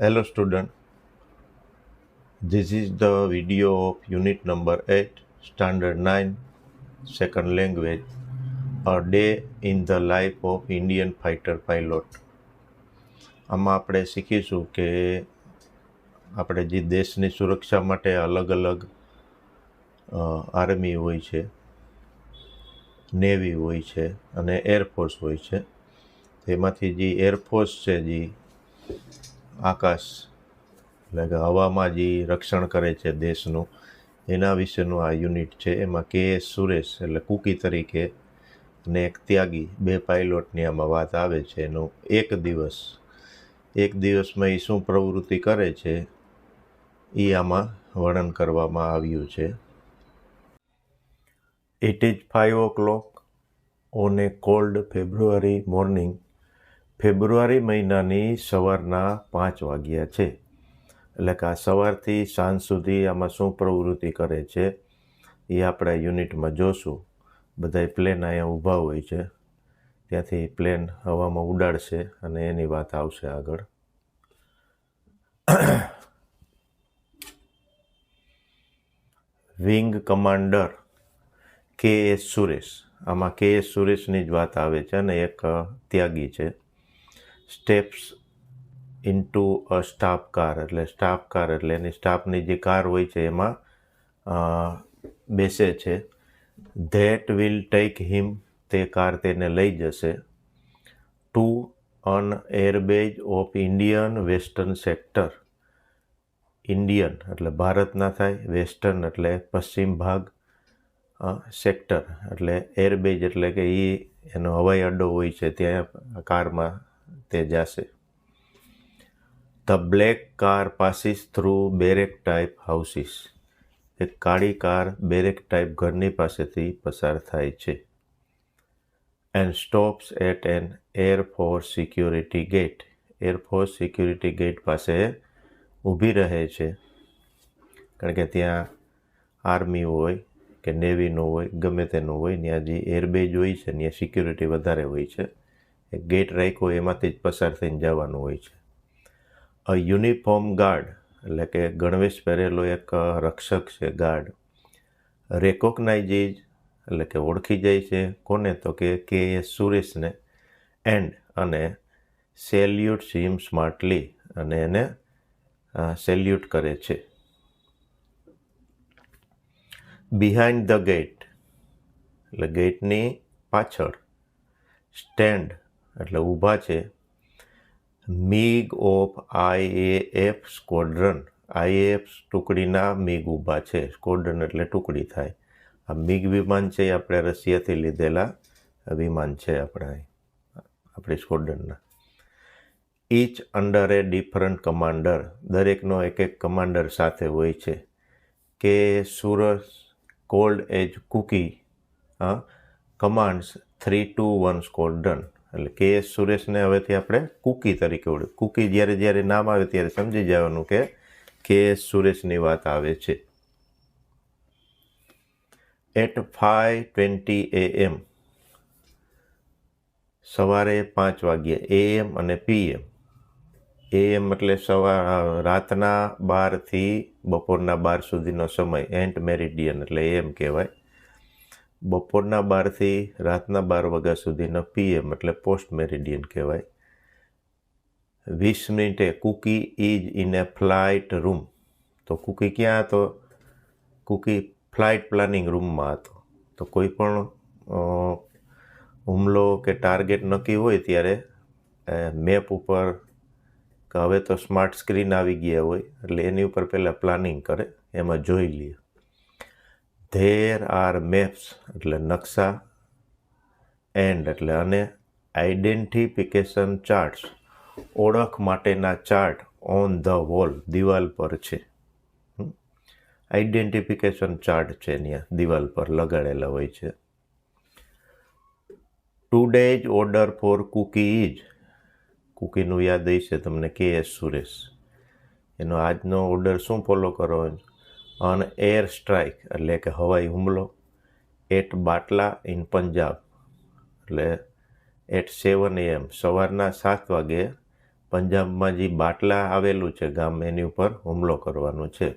Hello student, this is the video of unit number 8, standard 9, second language, a day in the life of Indian fighter pilot. આમાં આપણે શીખીશું કે આપણે જે દેશની સુરક્ષા માટે અલગ અલગ આર્મી હોય છે, નેવી હોય છે અને એરફોર્સ હોય છે. તેમાંથી જે એરફોર્સ છે જે આકાશ એટલે કે હવામાં જે રક્ષણ કરે છે દેશનું, એના વિશેનું આ યુનિટ છે. એમાં KS સુરેશ એટલે કુકી તરીકે અને એક ત્યાગી, બે પાયલોટની આમાં વાત આવે છે. એનું એક દિવસમાં એ શું પ્રવૃત્તિ કરે છે એ આમાં વર્ણન કરવામાં આવ્યું છે. It is 5 o'clock on a cold February morning. ફેબ્રુઆરી મહિનાની સવારના 5 વાગ્યા છે. એટલે કે આ સવારથી સાંજ સુધી આમાં શું પ્રવૃત્તિ કરે છે એ આપણે યુનિટમાં જોશું. બધાય પ્લેન અહીંયા ઊભા હોય છે, ત્યાંથી પ્લેન હવામાં ઉડાડશે અને એની વાત આવશે આગળ. વિંગ કમાન્ડર KS સુરેશ, આમાં KS સુરેશની જ વાત આવે છે અને એક ત્યાગી છે. Steps into a staff car એટલે એની સ્ટાફની જે કાર હોય છે એમાં બેસે છે. ધેટ વિલ ટેક હિમ, તે કાર તેને લઈ જશે. To an airbase of Indian western sector, Indian એટલે ભારતના થાય, વેસ્ટર્ન એટલે પશ્ચિમ ભાગ, સેક્ટર એટલે એરબેઝ એટલે કે એનો હવાઈ અડ્ડો હોય છે, ત્યાં કારમાં તે જશે. The black car passes through barrack type houses, એક કાળી કાર બેરેક ટાઈપ ઘરની પાસેથી પસાર થાય છે. And stops at an air force security gate, air force security gate પાસે ઊભી રહે છે, કારણ કે ત્યાં આર્મી હોય કે નેવીનું હોય, ગમે તેનું હોય, ત્યાં જે એરબેઝ હોય છે ત્યાં સિક્યોરિટી વધારે હોય છે. એક ગેટ રાખ્યો એમાંથી જ પસાર થઈને જવાનું હોય છે. અ યુનિફોર્મ ગાર્ડ એટલે કે ગણવેશ પહેરેલો એક રક્ષક છે, ગાર્ડ. રેકોગ્નાઇઝીસ એટલે કે ઓળખી જાય છે, કોને? તો કે KS સુરેશને. એન્ડ અને સેલ્યુટ્સ હિમ સ્માર્ટલી, અને એને સેલ્યુટ કરે છે. બિહાઇન્ડ ધ ગેટ એટલે ગેટની પાછળ. સ્ટેન્ડ એટલે ઊભા છે. MiG of IAF squadron, IAF ટુકડીના MiG ઊભા છે. સ્ક્વોડ્રન એટલે ટુકડી થાય. આ MiG વિમાન છે એ આપણે રશિયાથી લીધેલા વિમાન છે આપણી સ્ક્વોડ્રનના. ઈચ અંડર એ ડિફરન્ટ કમાન્ડર, દરેકનો એક કમાન્ડર સાથે હોય છે. કે સુરસ કોલ્ડ એજ કુકી કમાન્ડ્સ 321 સ્ક્વોડ્રન, એટલે KS સુરેશને હવેથી આપણે કુકી તરીકે ઓળખ. કુકી જ્યારે નામ આવે ત્યારે સમજી જવાનું કે KS સુરેશની વાત આવે છે. એટ 5:20 AM, સવારે 5 વાગ્યે, AM અને PM. AM એટલે રાતના 12 થી બપોરના 12 સુધીનો સમય, એન્ટ મેરિડિયન એટલે AM કહેવાય. બપોરના 12 થી રાતના 12 વાગ્યા સુધીનો PM એટલે પોસ્ટ મેરિડિયન કહેવાય. 20 મિનિટે Kooky is in a flight room, તો કુકી ક્યાં હતો? કુકી ફ્લાઇટ પ્લાનિંગ રૂમમાં હતો. તો કોઈ પણ હુમલો કે ટાર્ગેટ નક્કી હોય ત્યારે મેપ ઉપર, કે હવે તો સ્માર્ટ સ્ક્રીન આવી ગયા હોય એટલે એની ઉપર પહેલાં પ્લાનિંગ કરે, એમાં જોઈ લે. ધેર આર મેપ્સ એટલે નકશા, એન્ડ એટલે અને આઈડેન્ટિફિકેશન ચાર્ટ્સ, ઓળખ માટેના ચાર્ટ, ઓન ધ વોલ દિવાલ પર છે. આઈડેન્ટિફિકેશન ચાર્ટ છે ત્યાં દિવાલ પર લગાડેલા હોય છે. Today's order for Cookie is, કુકીનું યાદ હશે તમને, KS સુરેશ. એનો આજનો ઓર્ડર શું ફોલો કરવાનો? અન એર સ્ટ્રાઇક એટલે કે હવાઈ હુમલો. એટ બાટલા ઇન પંજાબ એટલે એટ 7 AM, સવારના 7 વાગે પંજાબમાં જે બાટલા આવેલું છે ગામ, એની ઉપર હુમલો કરવાનો છે.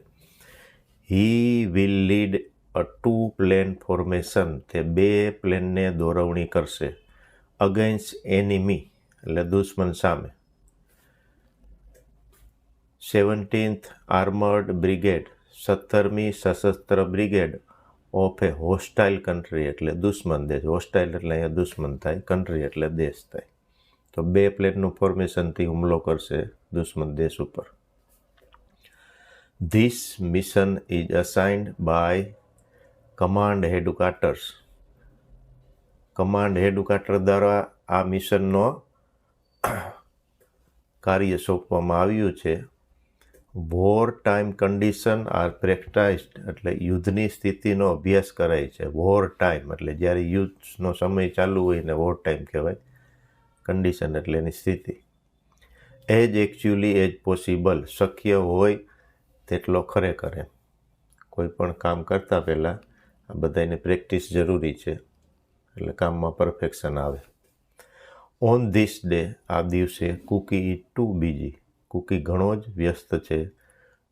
He will lead a 2 plane formation, તે 2 પ્લેનને દોરવણી કરશે. અગેન્સ્ટ એનિમી એટલે દુશ્મન સામે. 17th આર્મર્ડ બ્રિગેડ, 17મી સશસ્ત્ર બ્રિગેડ ઓફ એ હોસ્ટાઇલ કન્ટ્રી એટલે દુશ્મન દેશ. હોસ્ટાઇલ એટલે અહીંયા દુશ્મન થાય, કન્ટ્રી એટલે દેશ થાય. તો 2 પ્લેનનું ફોર્મેશનથી હુમલો કરશે દુશ્મન દેશ ઉપર. This mission is assigned by command headquarters. Command headquarter દ્વારા આ મિશનનો કાર્ય સોંપવામાં આવ્યું છે. War time condition are practised એટલે યુદ્ધની સ્થિતિનો અભ્યાસ કરાય છે. વોર ટાઈમ એટલે જ્યારે યુદ્ધનો સમય ચાલુ હોય ને વોર ટાઈમ કહેવાય. કન્ડિશન એટલે એની સ્થિતિ. એજ એકચ્યુઅલી એજ પોસિબલ, શક્ય હોય તેટલો ખરેખર એમ. કોઈ પણ કામ કરતાં પહેલાં આ બધાની પ્રેક્ટિસ જરૂરી છે, એટલે કામમાં પરફેક્શન આવે. ઓન ધીસ ડે, આ દિવસે, કુકી ઇઝ ટુ બીજી, કુકી ઘણો જ વ્યસ્ત છે.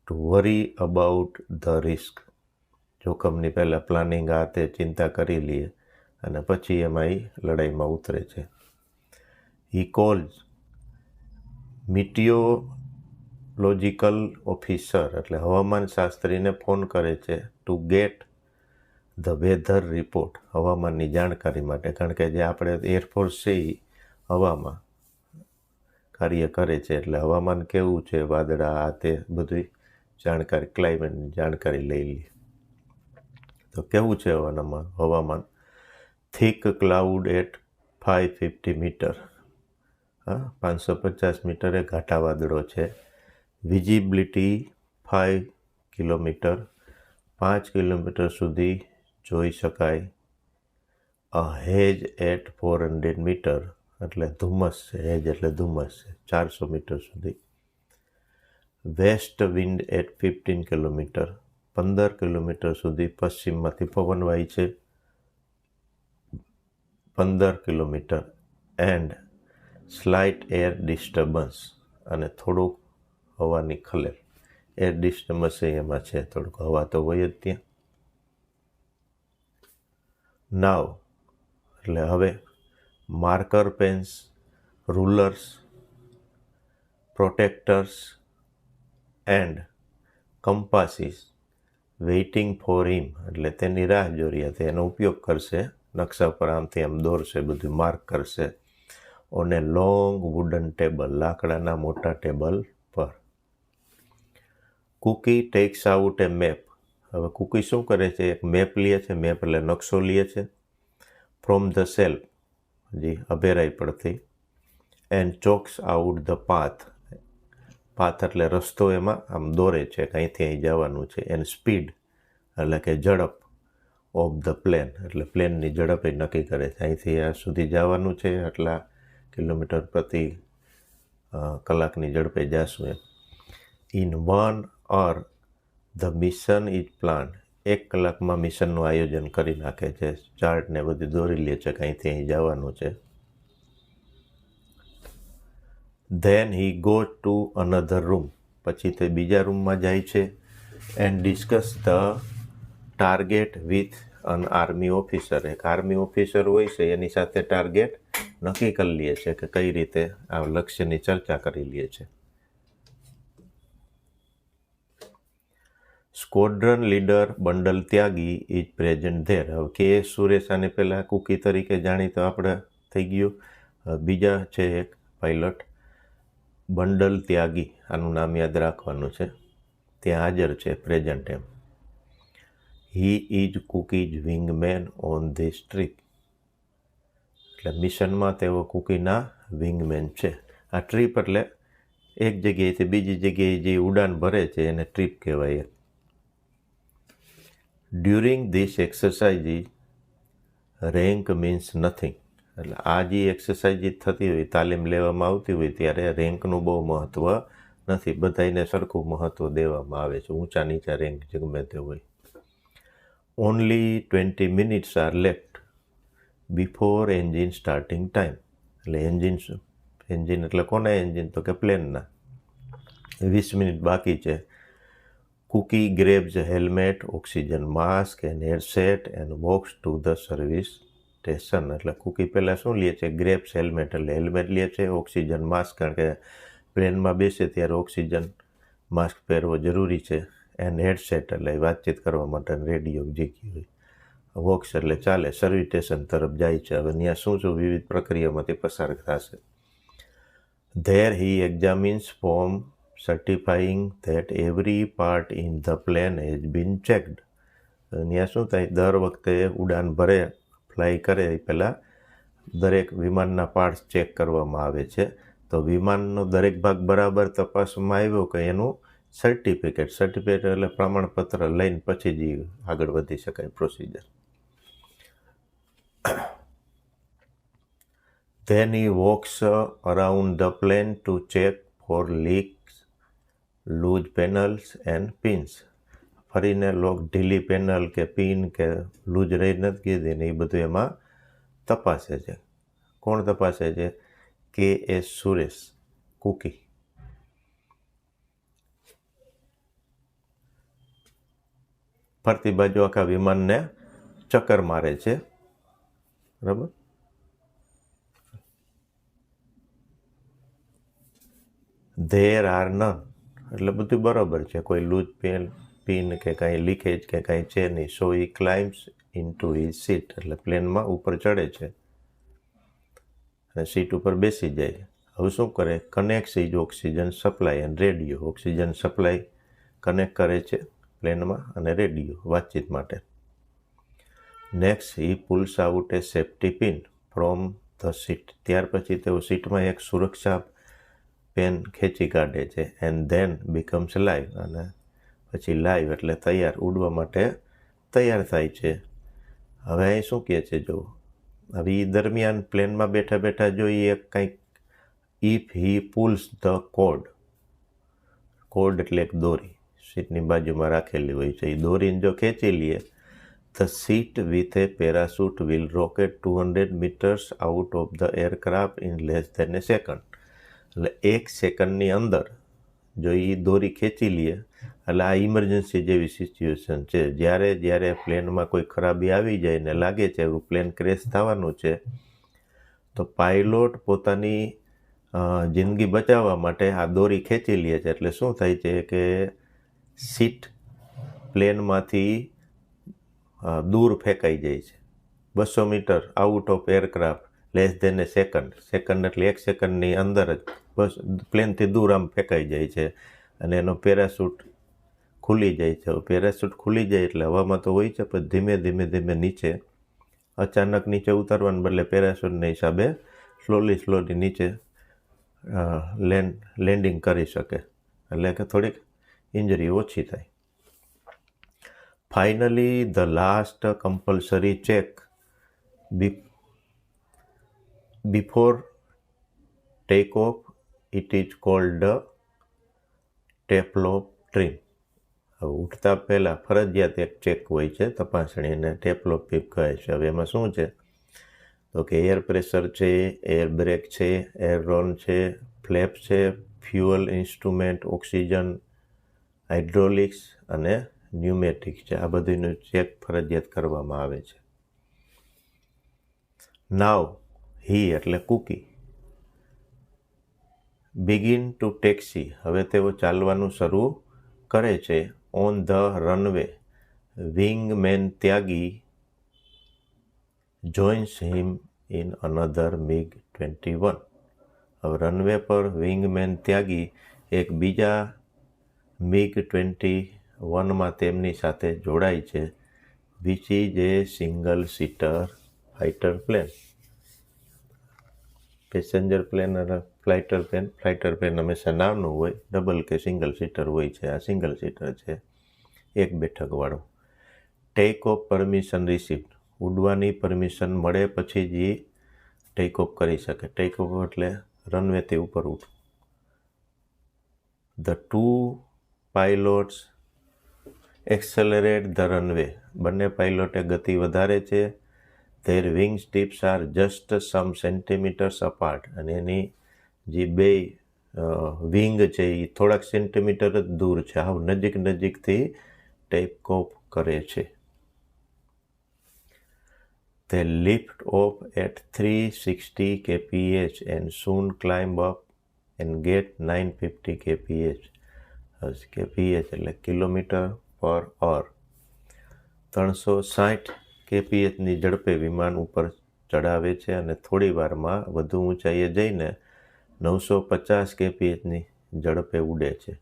Two worry about the risk, જોખમની પહેલાં પ્લાનિંગ આ તે ચિંતા કરી લઈએ અને પછી એમાં એ લડાઈમાં ઉતરે છે. હી કોલ્સ મિટિયોલોજિકલ ઓફિસર એટલે હવામાન શાસ્ત્રીને ફોન કરે છે. To get the weather report, હવામાનની જાણકારી માટે. કારણ કે જે આપણે એરફોર્સ છે એ હવામાં કાર્ય કરે છે, એટલે હવામાન કેવું છે, વાદળા આ તે બધી જાણકારી, ક્લાઇમેટની જાણકારી લઈ લઈએ. તો કેવું છે હવામાન? થિક ક્લાઉડ એટ 550 મીટર, 550 મીટરે ઘાટા વાદળો છે. વિઝિબિલિટી 5 કિલોમીટર, 5 કિલોમીટર સુધી જોઈ શકાય. અ હેજ એટ 400 મીટર એટલે ધુમ્મસ છે, હેજ એટલે ધુમ્મસ છે, 400 મીટર સુધી. West wind at 15 kilometre, 15 kilometre સુધી પશ્ચિમમાંથી પવન વાય છે. 15 kilometre. And slight air disturbance અને થોડુંક હવાની ખલેલ. એર ડિસ્ટર્બન્સ એમાં છે, થોડુંક હવા તો હોય જ ત્યાં. નાવ એટલે હવે, marker pens, rulers, protractors and compasses waiting for him એટલે તેની રાહ જોઈ રહ્યા છે. એનો ઉપયોગ કરશે, નકશા પર આમથી આમ દોરશે, બધું માર્ક કરશે. On A long wooden table, લાકડાના મોટા ટેબલ પર. કુકી ટેક્સ આઉટ એ મેપ, હવે કુકી શું કરે છે? એક મેપ લે છે, મેપ એટલે નકશો લે છે. ફ્રોમ ધ સેલ્ફ, જી અભેરાઈ પડતી. And chalks out the path, path એટલે રસ્તો, એમાં આમ દોરે છે કે અહીંથી અહીં જવાનું છે. એન્ડ સ્પીડ એટલે કે ઝડપ ઓફ ધ પ્લેન એટલે પ્લેનની ઝડપ એ નક્કી કરે છે. અહીંથી આ સુધી જવાનું છે, આટલા કિલોમીટર પ્રતિ કલાકની ઝડપે જશું એમ. In 1 hour the mission is plan, 1 કલાકમાં મિશનનું આયોજન કરી નાખે છે. ચાર્ટ ને બધું દોરી લે છે કે અહીંથી અહીં જવાનું છે. Then he go to another room, પછી તે બીજા રૂમમાં જાય છે. And discuss the target with an army officer, એક આર્મી ઓફિસર હોય છે, એની સાથે ટાર્ગેટ નક્કી કરી લે છે કે કઈ રીતે આ લક્ષ્યની ચર્ચા કરી લે છે. સ્કોડ્રન લીડર બંડલ ત્યાગી ઇઝ પ્રેઝન્ટ ધેર. હવે કે સુરેશ આને પહેલાં કુકી તરીકે જાણીતો આપણે થઈ ગયું. બીજા છે એક પાયલટ બંડલ ત્યાગી, આનું નામ યાદ રાખવાનું છે, ત્યાં હાજર છે, પ્રેઝન્ટ એમ. He is Kooky's wingman on this trip, એટલે મિશનમાં તેઓ કુકીના વિંગમેન છે. આ ટ્રીપ એટલે એક જગ્યાએથી બીજી જગ્યાએ જે ઉડાન ભરે છે એને ટ્રીપ કહેવાય. During this exercise rank means nothing, એટલે આ જે એક્સરસાઇઝ થતી હોય, તાલીમ લેવામાં આવતી હોય, ત્યારે રેન્કનું બહુ મહત્ત્વ નથી. બધાને સરખું મહત્ત્વ દેવામાં આવે છે, ઊંચા નીચા રેન્ક ગમે તે હોય. Only 20 minutes R left before engine starting time, એટલે એન્જિન એન્જિન એટલે કોના એન્જિન? તો કે પ્લેનના. 20 મિનિટ બાકી છે. Cookie grabs helmet, oxygen mask and headset and walks to the service station. એટલે કુકી પહેલાં શું લે છે? ગ્રેબ્સ હેલ્મેટ એટલે હેલ્મેટ લે છે, ઓક્સિજન માસ્ક કારણ કે પ્લેનમાં બેસે ત્યારે ઓક્સિજન માસ્ક પહેરવો જરૂરી છે, એન્ડ હેડસેટ એટલે વાતચીત કરવા માટે રેડિયો જીકી હોય. વોક્સ એટલે ચાલે, સર્વિસ સ્ટેશન તરફ જાય છે. હવે ત્યાં શું વિવિધ પ્રક્રિયામાંથી પસાર થશે. There he examines form certifying that every part in the plane has been checked. ત્યાં શું થાય? દર વખતે ઉડાન ભરે, ફ્લાય કરે એ પહેલાં દરેક વિમાનના પાર્ટ્સ ચેક કરવામાં આવે છે. તો વિમાનનો દરેક ભાગ બરાબર તપાસવામાં આવ્યો કે એનું સર્ટિફિકેટ એટલે પ્રમાણપત્ર લઈને પછી જ આગળ વધી શકાય procedure. Then he walks around the plane to check for leaks, loose panels and pins. ફરીને ઢીલી પેનલ કે પિન કે લૂઝ રહી નથી કીધી ને એ બધું એમાં તપાસે છે. કોણ તપાસે છે? KS Suresh, Kooky. ફરતી બાજુ આખા વિમાનને ચક્કર મારે છે. બરાબર. ધેર આર નન એટલે બધું બરાબર છે, કોઈ લૂઝ પિન કે કાંઈ લીકેજ કે કાંઈ છે નહીં. સો ઈ ક્લાઇમ્સ ઇન ટુ હિઝ સીટ એટલે પ્લેનમાં ઉપર ચડે છે અને સીટ ઉપર બેસી જાય. હવે શું કરે? કનેક્ટ્સ is oxygen supply and radio. Oxygen supply connect કરે છે પ્લેનમાં અને રેડિયો વાતચીત માટે. Next he pulls out A safety pin from the seat. ત્યાર પછી તેઓ સીટમાં એક સુરક્ષા પેન ખેંચી કાઢે છે. એન્ડ ધેન બીકમ્સ લાઈવ અને પછી લાઈવ એટલે તૈયાર, ઉડવા માટે તૈયાર થાય છે. હવે અહીં શું કહે છે? જો હવે એ દરમિયાન પ્લેનમાં બેઠા બેઠા જો એ કંઈક if he pulls the code એટલે એક દોરી સીટની બાજુમાં રાખેલી હોય છે, એ દોરીને જો ખેંચી લઈએ the seat with a parachute will rocket 200 meters out of the aircraft in less than a second. એટલે 1 સેકન્ડની અંદર જો એ દોરી ખેંચી લઈએ એટલે આ ઇમરજન્સી જેવી સિચ્યુએશન છે. જ્યારે પ્લેનમાં કોઈ ખરાબી આવી જાય ને લાગે છે એવું પ્લેન ક્રેશ થવાનું છે, તો પાયલોટ પોતાની જિંદગી બચાવવા માટે આ દોરી ખેંચી લે છે. એટલે શું થાય છે કે સીટ પ્લેનમાંથી દૂર ફેંકાઈ જાય છે. 200 metre out of aircraft less than a second એટલે 1 સેકન્ડની અંદર જ બસ પ્લેનથી દૂર આમ ફેંકાઈ જાય છે અને એનો પેરાશૂટ ખુલી જાય છે. પેરાશૂટ ખુલી જાય એટલે હવામાં તો હોય છે પણ ધીમે નીચે અચાનક નીચે ઉતારવાને બદલે પેરાશૂટના હિસાબે સ્લોલી નીચે લેન્ડિંગ કરી શકે, એટલે કે થોડીક ઇન્જરી ઓછી થાય. Finally the last compulsory check before take off it is called ટેફ્લો ટ્રીમ. હવે ઉઠતા પહેલાં ફરજિયાત એક ચેક હોય છે તપાસણીને, ટેફ્લો પીપ કહે છે. હવે એમાં શું છે? તો કે એર પ્રેશર છે, એર બ્રેક છે, એર રોન છે, ફ્લેપ છે, ફ્યુઅલ ઇન્સ્ટ્રુમેન્ટ, ઓક્સિજન, હાઇડ્રોલિક્સ અને ન્યુમેટિક્સ છે. આ બધુંનું ચેક ફરજિયાત કરવામાં આવે છે. નાવ હી એટલે કુકી બિગિન ટુ ટેક્સી. હવે તેઓ ચાલવાનું શરૂ કરે છે. On the runway wingman Tyagi joins him in another MiG-21. હવે રનવે પર વિંગમેન ત્યાગી એક બીજા MiG-21માં તેમની સાથે જોડાય છે. Which is A single seater fighter plane. Passenger plane અને ફ્લાઇટર પ્લેન હંમેશા નાનું હોય, ડબલ કે સિંગલ સીટર હોય છે. આ સિંગલ સીટર છે, એક બેઠકવાળું. Take off permission received. ઉડવાની પરમિશન મળે પછી જ એ ટેક ઓફ કરી શકે. ટેક ઓફ એટલે રનવેથી ઉપર ઉઠવું. The two pilots accelerate the runway. બંને પાઇલોટે ગતિ વધારે છે. Their wings tips are just some centimetres apart. અને એની જે બે વિંગ છે એ થોડાક સેન્ટીમીટર જ દૂર છે, હાવ નજીકથી ટેક ઓફ કરે છે. They lift off at 360 kph and soon climb up and get 950 kph. kph એટલે કિલોમીટર પર અવર. 360 kph ની ઝડપે વિમાન ઉપર ચડાવે છે અને થોડી વારમાં વધુ ઊંચાઈએ જઈને 950 kph ની ઝડપે ઉડે છે.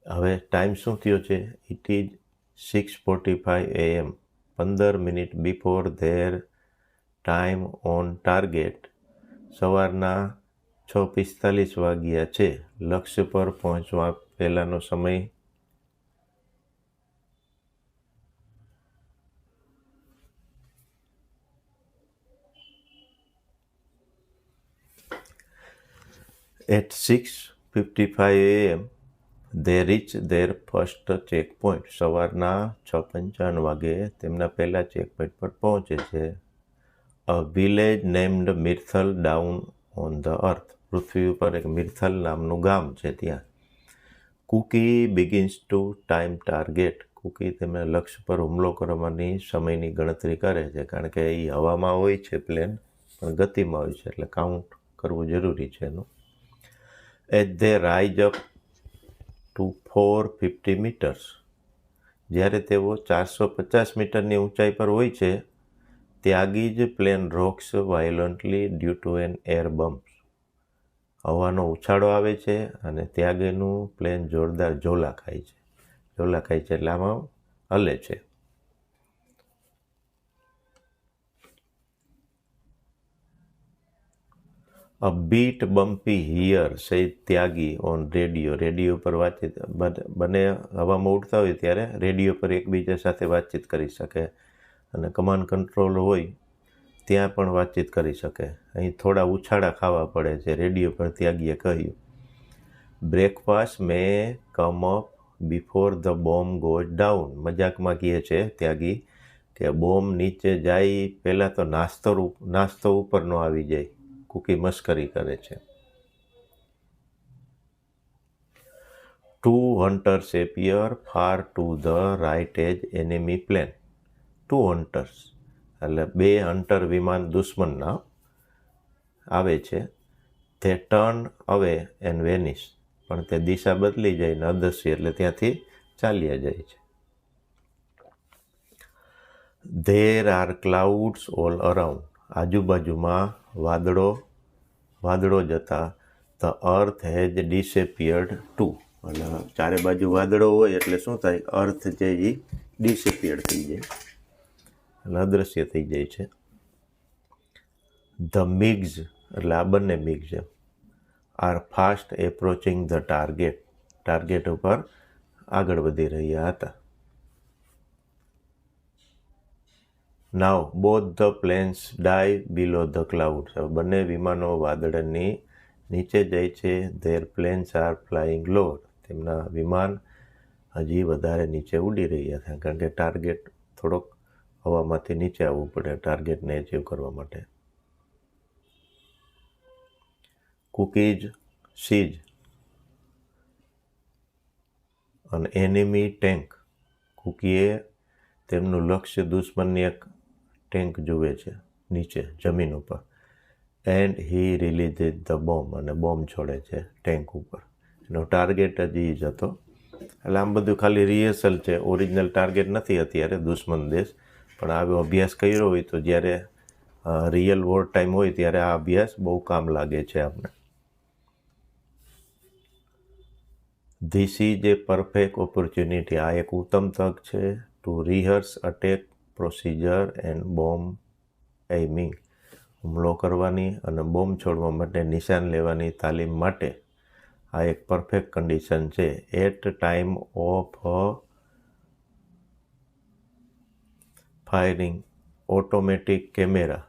હવે ટાઈમ શું થયો છે? It is 6:45 AM, 15 minute before there time on target. સવારના 6:45 વાગ્યા છે. લક્ષ્ય પર પહોંચવા પહેલાંનો સમય At 6:55 AM, they reach their first checkpoint. સવારના 6:55 વાગે તેમના પહેલા ચેકપોઇન્ટ પર પહોંચે છે. A village named મિર્થલ down on the earth. પૃથ્વી ઉપર એક મિર્થલ નામનું ગામ છે ત્યાં. Kooky begins to time target. Kooky તેમના લક્ષ્ય પર હુમલો કરવાની સમયની ગણતરી કરે છે, કારણ કે એ હવામાં હોય છે પ્લેન, પણ ગતિમાં હોય છે, એટલે કાઉન્ટ કરવું જરૂરી છે એનું. As they rise up to 450 meters, જ્યારે તેઓ 450 મીટરની ઊંચાઈ પર હોય છે, ત્યાગી જ plane rocks violently due to an air bump. હવાનો ઉછાળો આવે છે અને ત્યાગીનું પ્લેન જોરદાર ઝોલા ખાય છે એટલે આમાં હલે છે. A bit bumpy here, said Tyagi on radio પર વાતચીત. બંને હવામાં ઉડતા હોય ત્યારે રેડિયો પર એકબીજા સાથે વાતચીત કરી શકે અને કમાન્ડ કંટ્રોલ હોય ત્યાં પણ વાતચીત કરી શકે. અહીં થોડા ઉછાળા ખાવા પડે છે. રેડિયો પર ત્યાગીએ કહ્યું, breakfast may come up before the bomb goes down. મજાકમાં કહે છે ત્યાગી કે બોમ્બ નીચે જાય પહેલાં તો નાસ્તો ઉપર ન આવી જાય. કુકી મસ્કરી કરે છે. 2 hunters appear far to the right as enemy plane. 2 hunters એટલે 2 હન્ટર વિમાન દુશ્મનના આવે છે. તે ટર્ન અવે એન્ડ વેનિશ, પણ તે દિશા બદલી જાય ને અદૃશ્ય એટલે ત્યાંથી ચાલ્યા જાય છે. There are clouds all around. આજુબાજુમાં વાદળો જતા. The earth has disappeared too. એટલે ચારે બાજુ વાદળો હોય એટલે શું થાય? અર્થ છે એ ડિસેપિયર થઈ જાય, એટલે અદૃશ્ય થઈ જાય છે. The MiGs એટલે આ બંને MiGs are fast approaching the target ઉપર આગળ વધી રહ્યા હતા. Now both the planes dive below the clouds. બંને વિમાનો વાદળની નીચે જાય છે. Their planes are flying lower. તેમના વિમાન હજી વધારે નીચે ઉડી રહ્યા હતા, કારણ કે ટાર્ગેટ થોડોક હવામાંથી નીચે આવવું પડે ટાર્ગેટને એચીવ કરવા માટે. કુકીઝ સીઝ અન એનિમી ટેન્ક. કુકીએ તેમનું લક્ષ્ય દુશ્મનની એક ટેન્ક જુએ છે નીચે જમીન ઉપર. And he release the bomb. અને બોમ્બ છોડે છે ટેન્ક ઉપર. એનો ટાર્ગેટ જ એ જ હતો. એટલે આમ બધું ખાલી રિહર્સલ છે, ઓરિજિનલ ટાર્ગેટ નથી અત્યારે દુશ્મન દેશ, પણ આવો અભ્યાસ કર્યો હોય તો જ્યારે રિયલ વોર ટાઈમ હોય ત્યારે આ અભ્યાસ બહુ કામ લાગે છે આપણે. This is a perfect opportunity. આ એક ઉત્તમ તક છે to rehearse attack procedure and bomb aiming. હુમલો કરવાની અને બોમ્બ છોડવા માટે નિશાન લેવાની તાલીમ માટે આ એક પરફેક્ટ કન્ડિશન છે. At time of firing automatic camera,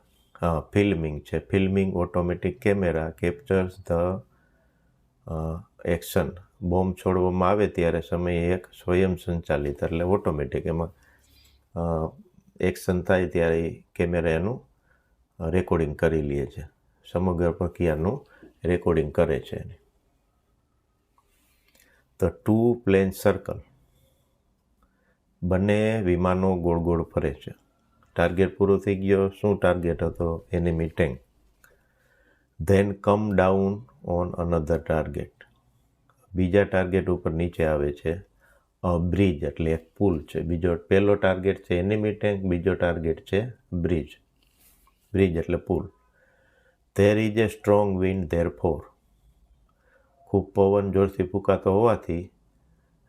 filming છે. Filming automatic camera captures the action. Bomb છોડવામાં આવે ત્યારે સમયે એક સ્વયં સંચાલિત એટલે ઓટોમેટિક, એમાં એક્શન થાય ત્યારે કેમેરા એનું રેકોર્ડિંગ કરી લે છે, સમગ્ર પ્રક્રિયાનું રેકોર્ડિંગ કરે છે એની. ધ ટુ પ્લેન સર્કલ, બંને વિમાનો ગોળ ગોળ ફરે છે. ટાર્ગેટ પૂરો થઈ ગયો. શું ટાર્ગેટ હતો? Enemy tank. Then come down on another target, બીજા ટાર્ગેટ ઉપર નીચે આવે છે. બ્રિજ એટલે એક પુલ છે. પહેલો ટાર્ગેટ છે એનિમી ટેન્ક, બીજો ટાર્ગેટ છે બ્રિજ. બ્રિજ એટલે પુલ. There is a strong wind therefore, ખૂબ પવન જોરથી ફૂંકાતો હોવાથી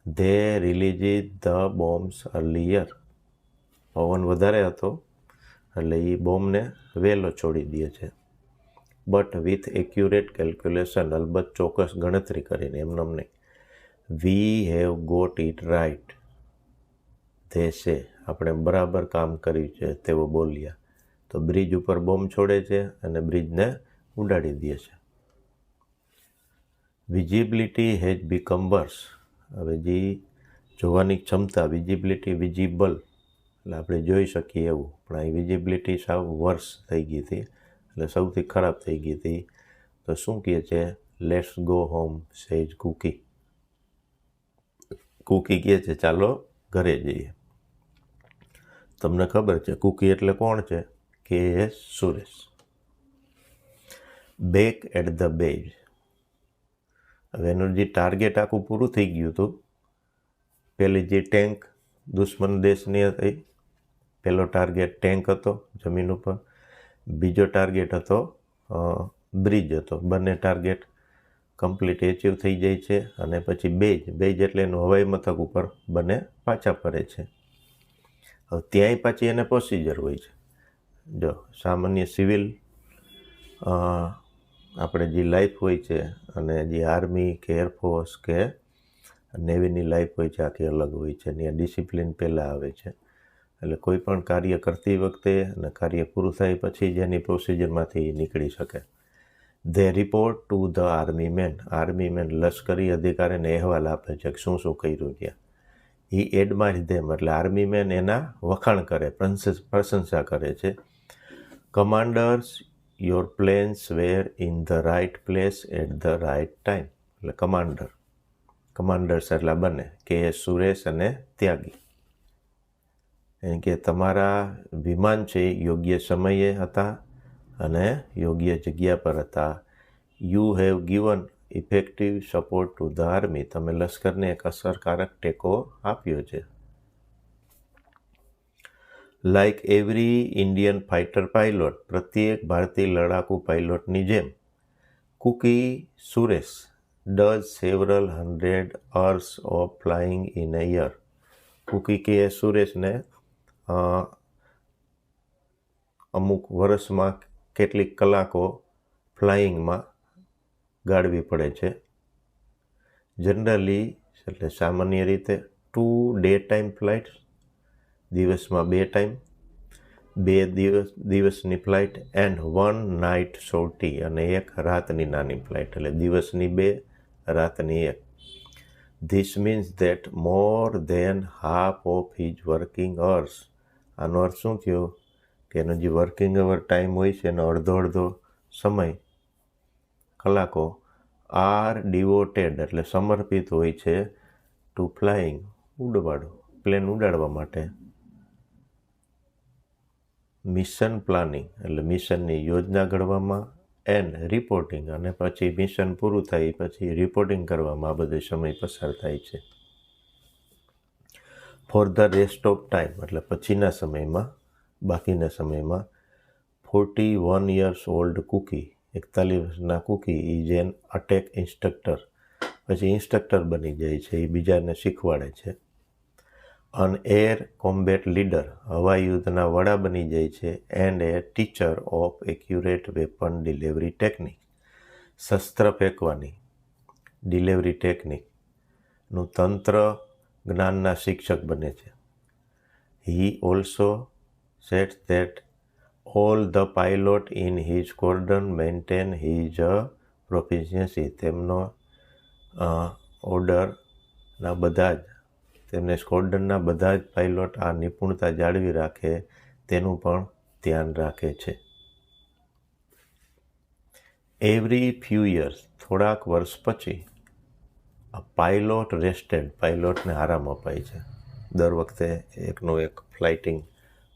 they release the bombs earlier, પવન વધારે હતો એટલે એ બોમ્બને વહેલો છોડી દે છે. બટ વિથ એક્યુરેટ કેલ્ક્યુલેશન, અલબત્ત ચોક્કસ ગણતરી કરીને, એમને નહીં. We have got it right, they say, આપણે બરાબર કામ કર્યું છે તેઓ બોલ્યા. તો બ્રિજ ઉપર બોમ્બ છોડે છે અને બ્રિજને ઉડાડી દે છે. વિઝિબિલિટી હેઝ બીકમ વર્સ, હવે જે જોવાની ક્ષમતા, વિઝિબિલિટી, વિઝિબલ એટલે આપણે જોઈ શકીએ એવું, પણ આ વિઝિબિલિટી સાવ વર્સ થઈ ગઈ હતી, એટલે સૌથી ખરાબ થઈ ગઈ હતી. તો શું કહે છે? લેટ્સ ગો હોમ સેજ કુકી. કુકી કહે છે ચાલો ઘરે જઈએ. તમને ખબર છે કુકી એટલે કોણ છે? K S. Suresh. Back at the base, હવે એનું જે ટાર્ગેટ આખું પૂરું થઈ ગયું હતું. પેલી જે ટેન્ક દુશ્મન દેશની હતી, પહેલો ટાર્ગેટ ટેન્ક હતો જમીન ઉપર, બીજો ટાર્ગેટ હતો બ્રિજ હતો. બંને ટાર્ગેટ કમ્પ્લીટ એચીવ થઈ જાય છે. અને પછી બેઝ એટલે એનું હવાઈ મથક ઉપર બંને પાછા ફરે છે. હવે ત્યાંય પાછી એને પ્રોસિજર હોય છે. જો સામાન્ય સિવિલ આપણે જે લાઈફ હોય છે અને જે આર્મી કે એરફોર્સ કે નેવીની લાઈફ હોય છે આખી અલગ હોય છે. ત્યાં ડિસિપ્લિન પહેલાં આવે છે. એટલે કોઈ પણ કાર્ય કરતી વખતે અને કાર્ય પૂરું થાય પછી જ એની પ્રોસિજરમાંથી નીકળી શકે. They report two the army main, army main લશ્કરી અધિકારીને અહેવાલ આપે છે કે શું શું કર્યું ત્યાં. હી એડમાયર્સ ધેમ, એટલે આર્મી મેન એના વખાણ કરે, પ્રશંસા કરે છે. Commanders, your planes were in the right place at the right time, એટલે કમાન્ડર્સ એટલે બને કે.એસ. સુરેશ અને ત્યાગી. એમ કે તમારા વિમાન છે યોગ્ય સમયે હતા અને યોગ્ય જગ્યા પર હતા. You have given effective support to the army, તમે લશ્કરને એક અસરકારક ટેકો આપ્યો છે. Like every Indian fighter pilot, પ્રત્યેક ભારતીય લડાકુ પાયલોટની જેમ Cookie Suresh does several 100 hours of flying in a year. Cookie K S. સુરેશને અમુક વર્ષમાં કેટલીક કલાકો ફ્લાઇંગમાં ગાળવી પડે છે. જનરલી એટલે સામાન્ય રીતે 2 ડે ટાઈમ ફ્લાઇટ્સ, દિવસમાં 2 ટાઈમ, 2 દિવસની ફ્લાઇટ એન્ડ 1 નાઇટ સોર્ટી, અને 1 રાતની નાની ફ્લાઇટ, એટલે દિવસની 2, રાતની 1. This means that more than half of his working hours, આનો અર્થ શું થયો કે એનો જે વર્કિંગ અવર ટાઈમ હોય છે એનો અડધો સમય, કલાકો, આર ડિવોટેડ એટલે સમર્પિત હોય છે ટુ ફ્લાઇંગ, પ્લેન ઉડાડવા માટે. મિશન પ્લાનિંગ એટલે મિશનની યોજના ઘડવામાં, એન્ડ રિપોર્ટિંગ, અને પછી મિશન પૂરું થાય પછી રિપોર્ટિંગ કરવામાં આ બધો સમય પસાર થાય છે. For the rest of time એટલે પછીના સમયમાં, બાકીના સમયમાં 41 years ઓલ્ડ કુકી, 41 વર્ષના Kooky is an attack instructor, પછી ઇન્સ્ટ્રક્ટર બની જાય છે, એ બીજાને શીખવાડે છે. અન એર કોમ્બેટ લીડર, હવાઈ યુદ્ધના વડા બની જાય છે. And a teacher of accurate weapon delivery technique, શસ્ત્ર ફેંકવાની ડિલિવરી ટેકનિકનું તંત્ર જ્ઞાનના શિક્ષક બને છે. He also sets that all the pilot in his squadron maintain his proficiency, તેમનો ઓર્ડરના બધા જ, તેમને સ્ક્વોડ્રનના બધા જ પાયલોટ આ નિપુણતા જાળવી રાખે તેનું પણ ધ્યાન રાખે છે. એવરી ફ્યુ યર્સ, થોડાક વર્ષ પછી, આ પાયલોટ રેસ્ટેડ, પાયલોટને આરામ અપાય છે. દર વખતે એકનું એક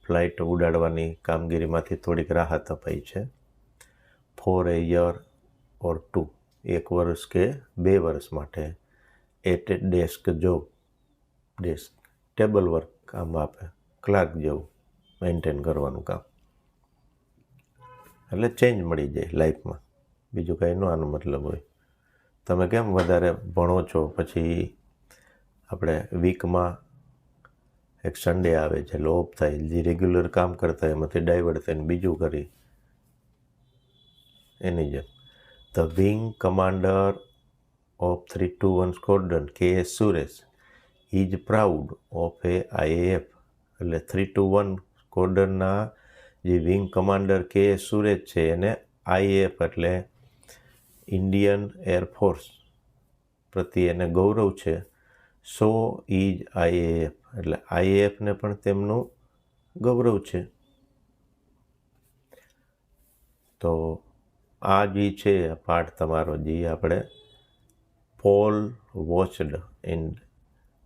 ફ્લાઇટ ઉડાડવાની કામગીરીમાંથી થોડીક રાહત અપાય છે. ફોર એ યર ઓર 2, 1 વર્ષ કે 2 વર્ષ માટે at desk job, table work કામ આપે, ક્લાર્ક જેવું મેન્ટેન કરવાનું કામ. એટલે ચેન્જ મળી જાય લાઈફમાં, બીજું કાંઈ નો આનો મતલબ હોય. તમે કેમ વધારે ભણો છો, પછી આપણે વીકમાં એક સન્ડે આવે છે, ઓફ થાય, જે રેગ્યુલર કામ કરતા એમાંથી ડાયવર્ટ થઈને બીજું કરી, એની જેમ. The wing commander of 321 સ્કોડ્રન KS Suresh is proud of A IAF. એટલે 321 સ્કોડ્રનના જે વિંગ કમાન્ડર KS સુરેશ છે એને IAF એટલે ઇન્ડિયન એરફોર્સ પ્રત્યે એને ગૌરવ છે. સો ઇઝ IAF એટલે IAFને પણ તેમનું ગૌરવ છે. તો આ જે છે પાઠ તમારો, જે આપણે Paul watched in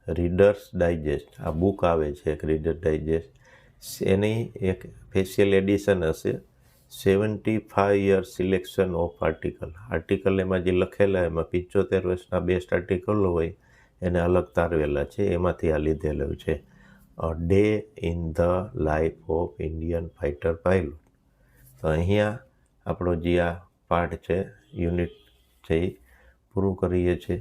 Reader's Digest, આ બુક આવે છે એક રીડર ડાયજેસ્ટ, એની એક સ્પેશિયલ એડિશન હશે. 75 યર સિલેક્શન ઓફ આર્ટિકલ એમાં જે લખેલા, એમાં 75 વર્ષના બેસ્ટ આર્ટિકલો હોય એને અલગ તારવેલા છે, એમાંથી આ લીધેલું છે. A day in the life of Indian fighter pilot. તો અહીંયા આપણો જે આ પાઠ છે, યુનિટ છે, એ પૂરું કરીએ છીએ.